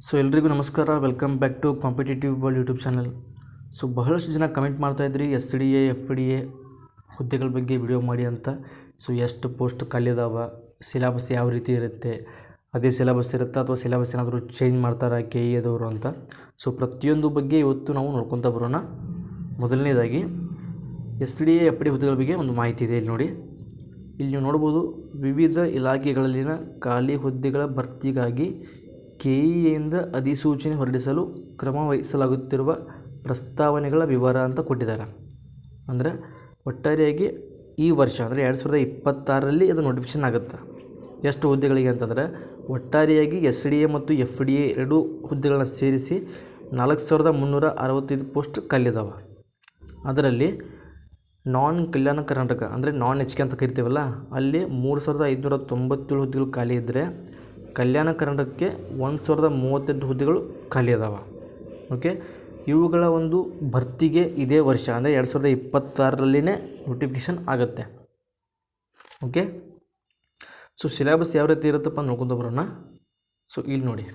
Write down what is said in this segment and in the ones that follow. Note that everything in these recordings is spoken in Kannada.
ಸೊ ಎಲ್ರಿಗೂ ನಮಸ್ಕಾರ, welcome back to competitive world YouTube channel. So ಬಹಳಷ್ಟು ಜನ ಕಮೆಂಟ್ ಮಾಡ್ತಾಯಿದ್ರಿ SDA FDA ಹುದ್ದೆಗಳ ಬಗ್ಗೆ ವಿಡಿಯೋ ಮಾಡಿ ಅಂತ. ಸೊ ಎಷ್ಟು ಪೋಸ್ಟ್ ಖಾಲಿ ಅದಾವ, ಸಿಲೆಬಸ್ ಯಾವ ರೀತಿ ಇರುತ್ತೆ, ಅದೇ ಸಿಲೆಬಸ್ ಇರುತ್ತಾ ಅಥವಾ ಸಿಲೆಬಸ್ ಏನಾದರೂ ಚೇಂಜ್ ಮಾಡ್ತಾರಾ KEದವರು ಅಂತ. ಸೊ ಪ್ರತಿಯೊಂದು ಬಗ್ಗೆ ಇವತ್ತು ನಾವು ನೋಡ್ಕೊತಾ ಬರೋಣ. ಮೊದಲನೇದಾಗಿ SDA FDA ಹುದ್ದೆಗಳ ಬಗ್ಗೆ ಒಂದು ಮಾಹಿತಿ ಇದೆ. ಇಲ್ಲಿ ನೋಡಿ, ಇಲ್ಲಿ ನೀವು ನೋಡ್ಬೋದು, ವಿವಿಧ ಇಲಾಖೆಗಳಲ್ಲಿನ ಖಾಲಿ ಹುದ್ದೆಗಳ ಭರ್ತಿಗಾಗಿ KEಯಿಂದ ಅಧಿಸೂಚನೆ ಹೊರಡಿಸಲು ಕ್ರಮ ವಹಿಸಲಾಗುತ್ತಿರುವ ಪ್ರಸ್ತಾವನೆಗಳ ವಿವರ ಅಂತ ಕೊಟ್ಟಿದ್ದಾರೆ. ಅಂದರೆ ಒಟ್ಟಾರೆಯಾಗಿ ಈ ವರ್ಷ ಅಂದರೆ 2026ರಲ್ಲಿ ಇದು ನೋಟಿಫಿಕೇಷನ್ ಆಗುತ್ತೆ. ಎಷ್ಟು ಹುದ್ದೆಗಳಿಗೆ ಅಂತಂದರೆ ಒಟ್ಟಾರೆಯಾಗಿ SDA ಮತ್ತು FDA ಎರಡೂ ಹುದ್ದೆಗಳನ್ನ ಸೇರಿಸಿ 4365 ಪೋಸ್ಟ್ ಖಾಲಿದಾವೆ. ಅದರಲ್ಲಿ ನಾನ್ ಕಲ್ಯಾಣ ಕರ್ನಾಟಕ ಅಂದರೆ ನಾನ್ HK ಅಂತ ಕರಿತೀವಲ್ಲ, ಅಲ್ಲಿ 3597 ಹುದ್ದೆಗಳು ಖಾಲಿ ಇದ್ದರೆ ಕಲ್ಯಾಣ ಕರ್ನಾಟಕಕ್ಕೆ 1038 ಹುದ್ದೆಗಳು ಖಾಲಿ ಅದಾವೆ. ಓಕೆ, ಇವುಗಳ ಒಂದು ಭರ್ತಿಗೆ ಇದೇ ವರ್ಷ ಅಂದರೆ 2026ರಲ್ಲಿನೇ ನೋಟಿಫಿಕೇಷನ್ ಆಗುತ್ತೆ. ಓಕೆ, ಸೊ ಸಿಲೆಬಸ್ ಯಾವ ರೀತಿ ಇರುತ್ತಪ್ಪ ನೋಡ್ಕೊಂಡು ಬರೋಣ. ಸೊ ಇಲ್ಲಿ ನೋಡಿ,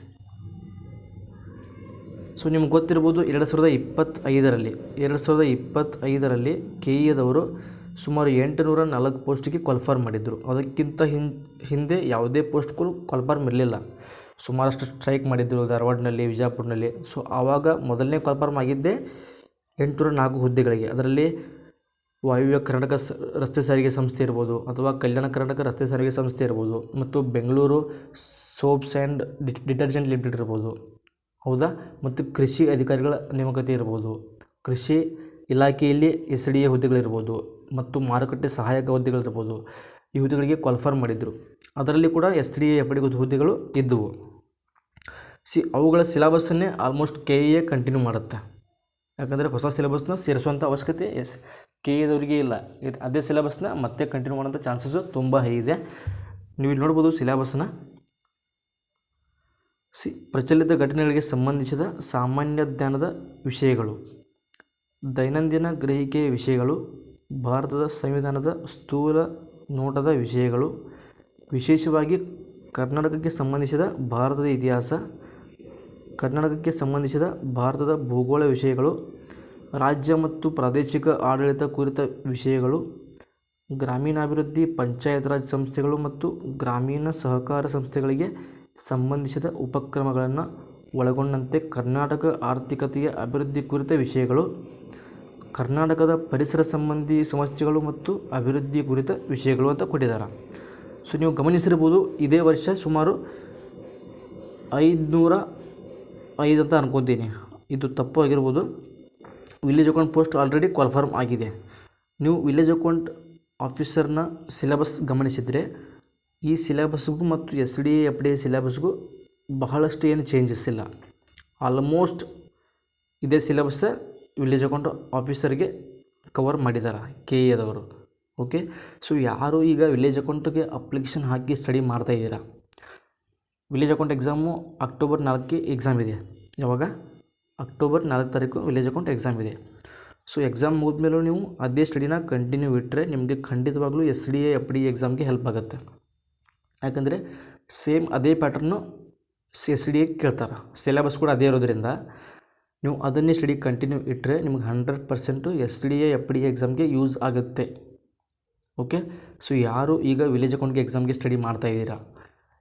ಸೊ ನಿಮ್ಗೆ ಗೊತ್ತಿರ್ಬೋದು 2025ರಲ್ಲಿ KEದವರು ಸುಮಾರು 804 ಪೋಸ್ಟಿಗೆ ಕಾಲ್ಫಾರ್ಮ್ ಮಾಡಿದ್ದರು. ಅದಕ್ಕಿಂತ ಹಿಂದೆ ಯಾವುದೇ ಪೋಸ್ಟ್ಗಳು ಕಾಲ್ಫಾರ್ಮ್ ಇರಲಿಲ್ಲ. ಸುಮಾರಷ್ಟು ಸ್ಟ್ರೈಕ್ ಮಾಡಿದ್ದರು ಧಾರವಾಡನಲ್ಲಿ, ವಿಜಯಪುರನಲ್ಲಿ. ಸೊ ಆವಾಗ ಮೊದಲನೇ ಕಾಲ್ಫಾರ್ಮ್ ಆಗಿದ್ದೇ 804 ಹುದ್ದೆಗಳಿಗೆ. ಅದರಲ್ಲಿ ವಾಯುವ್ಯ ಕರ್ನಾಟಕ ರಸ್ತೆ ಸಾರಿಗೆ ಸಂಸ್ಥೆ ಇರ್ಬೋದು, ಅಥವಾ ಕಲ್ಯಾಣ ಕರ್ನಾಟಕ ರಸ್ತೆ ಸಾರಿಗೆ ಸಂಸ್ಥೆ ಇರ್ಬೋದು, ಮತ್ತು Bengaluru soaps and detergent limited ಇರ್ಬೋದು, ಹೌದಾ, ಮತ್ತು ಕೃಷಿ ಅಧಿಕಾರಿಗಳ ನೇಮಕಾತಿ ಇರ್ಬೋದು, ಕೃಷಿ ಇಲಾಖೆಯಲ್ಲಿ SDA ಹುದ್ದೆಗಳಿರ್ಬೋದು, ಮತ್ತು ಮಾರುಕಟ್ಟೆ ಸಹಾಯಕ ಹುದ್ದೆಗಳಿರ್ಬೋದು. ಈ ಹುದ್ದೆಗಳಿಗೆ ಕಾಲ್ಫಾರ್ಮ್ ಮಾಡಿದರು. ಅದರಲ್ಲಿ ಕೂಡ SDA FDA ಹುದ್ದೆಗಳು ಇದ್ದವು. ಅವುಗಳ ಸಿಲೆಬಸ್ಸನ್ನೇ ಆಲ್ಮೋಸ್ಟ್ KE ಕಂಟಿನ್ಯೂ ಮಾಡುತ್ತೆ. ಯಾಕಂದರೆ ಹೊಸ ಸಿಲೆಬಸ್ನ ಸೇರಿಸುವಂಥ ಅವಶ್ಯಕತೆ KEದವರಿಗೆ ಇಲ್ಲ. ಅದೇ ಸಿಲೆಬಸ್ನ ಮತ್ತೆ ಕಂಟಿನ್ಯೂ ಮಾಡೋಂಥ ಚಾನ್ಸಸ್ಸು ತುಂಬ ಹೈ ಇದೆ. ನೀವು ಇಲ್ಲಿ ನೋಡ್ಬೋದು ಸಿಲೆಬಸ್ನ. ಪ್ರಚಲಿತ ಘಟನೆಗಳಿಗೆ ಸಂಬಂಧಿಸಿದ ಸಾಮಾನ್ಯ ಜ್ಞಾನದ ವಿಷಯಗಳು, ದೈನಂದಿನ ಗ್ರಹಿಕೆಯ ವಿಷಯಗಳು, ಭಾರತದ ಸಂವಿಧಾನದ ಸ್ಥೂಲ ನೋಟದ ವಿಷಯಗಳು, ವಿಶೇಷವಾಗಿ ಕರ್ನಾಟಕಕ್ಕೆ ಸಂಬಂಧಿಸಿದ ಭಾರತದ ಇತಿಹಾಸ, ಕರ್ನಾಟಕಕ್ಕೆ ಸಂಬಂಧಿಸಿದ ಭಾರತದ ಭೂಗೋಳ ವಿಷಯಗಳು, ರಾಜ್ಯ ಮತ್ತು ಪ್ರಾದೇಶಿಕ ಆಡಳಿತ ಕುರಿತ ವಿಷಯಗಳು, ಗ್ರಾಮೀಣಾಭಿವೃದ್ಧಿ, ಪಂಚಾಯತ್ ರಾಜ್ ಸಂಸ್ಥೆಗಳು ಮತ್ತು ಗ್ರಾಮೀಣ ಸಹಕಾರ ಸಂಸ್ಥೆಗಳಿಗೆ ಸಂಬಂಧಿಸಿದ ಉಪಕ್ರಮಗಳನ್ನು ಒಳಗೊಂಡಂತೆ ಕರ್ನಾಟಕ ಆರ್ಥಿಕತೆಯ ಅಭಿವೃದ್ಧಿ ಕುರಿತ ವಿಷಯಗಳು, ಕರ್ನಾಟಕದ ಪರಿಸರ ಸಂಬಂಧಿ ಸಮಸ್ಯೆಗಳು ಮತ್ತು ಅಭಿವೃದ್ಧಿ ಕುರಿತ ವಿಷಯಗಳು ಅಂತ ಕೊಟ್ಟಿದ್ದಾರೆ. ಸೊ ನೀವು ಗಮನಿಸಿರ್ಬೋದು, ಇದೇ ವರ್ಷ ಸುಮಾರು 505 ಅಂತ ಅನ್ಕೊತೀನಿ, ಇದು ತಪ್ಪು ಆಗಿರ್ಬೋದು. ವಿಲೇಜ್ ಅಕೌಂಟ್ ಪೋಸ್ಟ್ ಆಲ್ರೆಡಿ ಕಾಲ್ಫಾರ್ಮ್ ಆಗಿದೆ. ನೀವು ವಿಲೇಜ್ ಅಕೌಂಟ್ ಆಫೀಸರ್ನ ಸಿಲೆಬಸ್ ಗಮನಿಸಿದರೆ ಈ ಸಿಲೆಬಸ್ಗೂ ಮತ್ತು SDA FDA ಸಿಲೆಬಸ್ಗೂ ಬಹಳಷ್ಟು ಏನು ಚೇಂಜಸ್ ಇಲ್ಲ. ಆಲ್ಮೋಸ್ಟ್ ಇದೇ ಸಿಲೆಬಸ್ ವಿಲೇಜ್ ಅಕೌಂಟ್ ಆಫೀಸರ್ಗೆ ಕವರ್ ಮಾಡಿದ್ದಾರೆ KEದವರು. ಓಕೆ, ಸೊ ಯಾರು ಈಗ ವಿಲೇಜ್ ಅಕೌಂಟ್ಗೆ ಅಪ್ಲಿಕೇಶನ್ ಹಾಕಿ ಸ್ಟಡಿ ಮಾಡ್ತಾಯಿದ್ದೀರಾ, ವಿಲೇಜ್ ಅಕೌಂಟ್ ಎಕ್ಸಾಮು ಅಕ್ಟೋಬರ್ 4ಕ್ಕೆ ಎಕ್ಸಾಮ್ ಇದೆ. ಯಾವಾಗ? ಅಕ್ಟೋಬರ್ 4 ತಾರೀಕು ವಿಲೇಜ್ ಅಕೌಂಟ್ ಎಕ್ಸಾಮ್ ಇದೆ. ಸೊ ಎಕ್ಸಾಮ್ ಮುಗಿದ್ಮೇಲೂ ನೀವು ಅದೇ ಸ್ಟಡಿನ ಕಂಟಿನ್ಯೂ ಇಟ್ಟರೆ ನಿಮಗೆ ಖಂಡಿತವಾಗ್ಲೂ SDA FDA ಎಕ್ಸಾಮ್ಗೆ ಹೆಲ್ಪ್ ಆಗುತ್ತೆ. ಯಾಕಂದರೆ ಸೇಮ್ ಅದೇ ಪ್ಯಾಟರ್ನು SDA ಕೇಳ್ತಾರೆ, ಸಿಲೆಬಸ್ ಕೂಡ ಅದೇ ಇರೋದ್ರಿಂದ ನೀವು ಅದನ್ನೇ ಸ್ಟಡಿ ಕಂಟಿನ್ಯೂ ಇಟ್ಟರೆ ನಿಮ್ಗೆ 100% SDA FDA ಎಕ್ಸಾಮ್ಗೆ ಯೂಸ್ ಆಗುತ್ತೆ. ಓಕೆ, ಸೊ ಯಾರು ಈಗ ವಿಲೇಜ್ ಅಕೌಂಟ್ಗೆ ಎಕ್ಸಾಮ್ಗೆ ಸ್ಟಡಿ ಮಾಡ್ತಾಯಿದ್ದೀರಾ,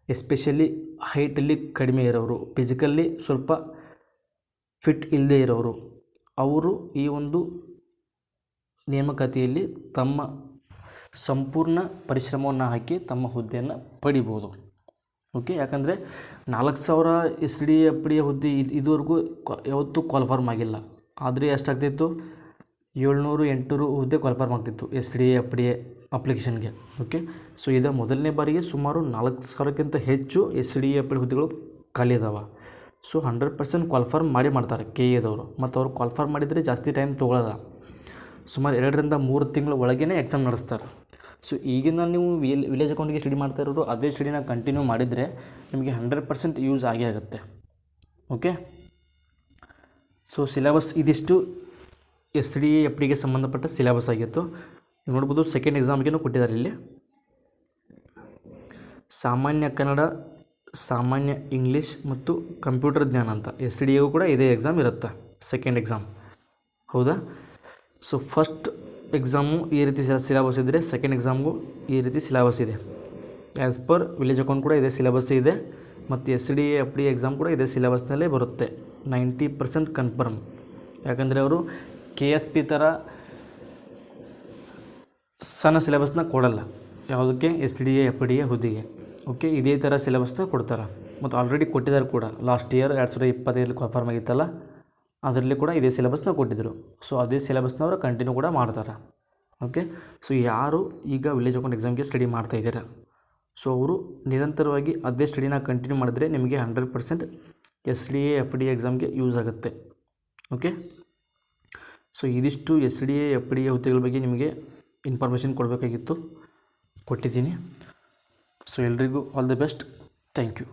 ಎಸ್ಪೆಷಲಿ ಹೈಟಲ್ಲಿ ಕಡಿಮೆ ಇರೋರು, ಫಿಸಿಕಲ್ಲಿ ಸ್ವಲ್ಪ ಫಿಟ್ ಇಲ್ಲದೆ ಇರೋರು, ಅವರು ಈ ಒಂದು ನೇಮಕಾತಿಯಲ್ಲಿ ತಮ್ಮ ಸಂಪೂರ್ಣ ಪರಿಶ್ರಮವನ್ನು ಹಾಕಿ ತಮ್ಮ ಹುದ್ದೆಯನ್ನು ಪಡಿಬೋದು. ಓಕೆ, ಯಾಕಂದರೆ 4000 SDA FDA ಹುದ್ದೆ ಇದುವರೆಗೂ ಯಾವತ್ತೂ ಕಾಲ್ಫಾರ್ಮ್ ಆಗಿಲ್ಲ. ಆದರೆ ಎಷ್ಟಾಗ್ತಿತ್ತು, 700-800 ಹುದ್ದೆ ಕಾಲ್ಫಾರ್ಮ್ ಆಗ್ತಿತ್ತು SDA FDA ಅಪ್ಲಿಕೇಶನ್ಗೆ. ಓಕೆ, ಸೊ ಇದು ಮೊದಲನೇ ಬಾರಿಗೆ ಸುಮಾರು 4000ಕ್ಕಿಂತ ಹೆಚ್ಚು SDA FDA ಹುದ್ದೆಗಳು ಖಾಲಿ ಇದಾವೆ. ಸೊ 100% ಕಾಲ್ಫಾರ್ಮ್ ಮಾಡ್ತಾರೆ KEದವರು. ಮತ್ತು ಅವರು ಕಾಲ್ಫಾರ್ಮ್ ಮಾಡಿದರೆ ಜಾಸ್ತಿ ಟೈಮ್ ತೊಗೊಳ್ಳೋಲ್ಲ, ಸುಮಾರು 2ರಿಂದ 3 ತಿಂಗಳ ಒಳಗೇ ಎಕ್ಸಾಮ್ ನಡೆಸ್ತಾರೆ. ಸೊ ಈಗಿನ ನೀವು ವಿಲೇಜ್ ಅಕೌಂಟ್ಗೆ ಸ್ಟಡಿ ಮಾಡ್ತಾ ಇರೋರು ಅದೇ ಸ್ಟಡಿನ ಕಂಟಿನ್ಯೂ ಮಾಡಿದರೆ ನಿಮಗೆ 100% ಯೂಸ್ ಆಗೇ ಆಗುತ್ತೆ. ಓಕೆ, ಸೊ ಸಿಲೆಬಸ್ ಇದಿಷ್ಟು SDA FDAಗೆ ಸಂಬಂಧಪಟ್ಟ ಸಿಲೆಬಸ್ ಆಗಿತ್ತು. ನೀವು ನೋಡ್ಬೋದು, ಸೆಕೆಂಡ್ ಎಕ್ಸಾಮ್ಗೇನು ಕೊಟ್ಟಿದ್ದಾರೆ ಇಲ್ಲಿ. ಸಾಮಾನ್ಯ ಕನ್ನಡ ಸಾಮಾನ್ಯ ಇಂಗ್ಲೀಷ್ ಮತ್ತು ಕಂಪ್ಯೂಟರ್ ಜ್ಞಾನ ಅಂತ. ಎಸ್ ಡಿ ಎಗೂ ಕೂಡ ಇದೇ ಎಕ್ಸಾಮ್ ಇರುತ್ತೆ, ಸೆಕೆಂಡ್ ಎಕ್ಸಾಮ್. ಹೌದಾ? ಸೊ ಫಸ್ಟ್ ಎಕ್ಸಾಮು ಈ ರೀತಿ ಸಿಲೆಬಸ್ ಇದ್ದರೆ ಸೆಕೆಂಡ್ ಎಕ್ಸಾಮ್ಗೂ ಈ ರೀತಿ ಸಿಲೆಬಸ್ ಇದೆ. ಆ್ಯಸ್ ಪರ್ ವಿಲೇಜ್ ಅಕೌಂಟ್ ಕೂಡ ಇದೇ ಸಿಲೆಬಸ್ ಇದೆ ಮತ್ತು S D A F D exam ಕೂಡ ಇದೇ ಸಿಲೆಬಸ್ನಲ್ಲೇ ಬರುತ್ತೆ. 90% ಕನ್ಫರ್ಮ್. ಯಾಕಂದರೆ ಅವರು ಕೆ ಎಸ್ ಪಿ ಥರ ಸಣ್ಣ ಸಿಲೆಬಸ್ನ ಕೊಡಲ್ಲ ಯಾವುದಕ್ಕೆ, S D A F D A ಹುದ್ದೆಗೆ. ಓಕೆ, ಇದೇ ಥರ ಸಿಲೆಬಸ್ನ ಕೊಡ್ತಾರೆ ಮತ್ತು ಆಲ್ರೆಡಿ ಕೊಟ್ಟಿದ್ದಾರೆ ಕೂಡ. ಲಾಸ್ಟ್ ಇಯರ್ 2025 ಕನ್ಫರ್ಮ್ ಆಗಿತ್ತಲ್ಲ, ಅದರಲ್ಲಿ ಕೂಡ ಇದೇ ಸಿಲೆಬಸ್ನ ಕೊಟ್ಟಿದ್ದರು. ಸೊ ಅದೇ ಸಿಲೆಬಸ್ನವರು ಕಂಟಿನ್ಯೂ ಕೂಡ ಮಾಡ್ತಾರೆ. ಓಕೆ, ಸೊ ಯಾರು ಈಗ ವಿಲೇಜ್ ಅಕೌಂಟ್ ಎಕ್ಸಾಮ್ಗೆ ಸ್ಟಡಿ ಮಾಡ್ತಾಯಿದ್ದೀರಾ, ಸೊ ಅವರು ನಿರಂತರವಾಗಿ ಅದೇ ಸ್ಟಡಿನ ಕಂಟಿನ್ಯೂ ಮಾಡಿದ್ರೆ ನಿಮಗೆ 100% S D A F D A ಎಕ್ಸಾಮ್ಗೆ ಯೂಸ್ ಆಗುತ್ತೆ. ಓಕೆ, ಸೊ ಇದಿಷ್ಟು S D A F D A ಹುದ್ದೆಗಳ ಬಗ್ಗೆ ನಿಮಗೆ ಇನ್ಫಾರ್ಮೇಷನ್ ಕೊಡಬೇಕಾಗಿತ್ತು, ಕೊಟ್ಟಿದ್ದೀನಿ. ಸೊ ಎಲ್ರಿಗೂ all the best. Thank you.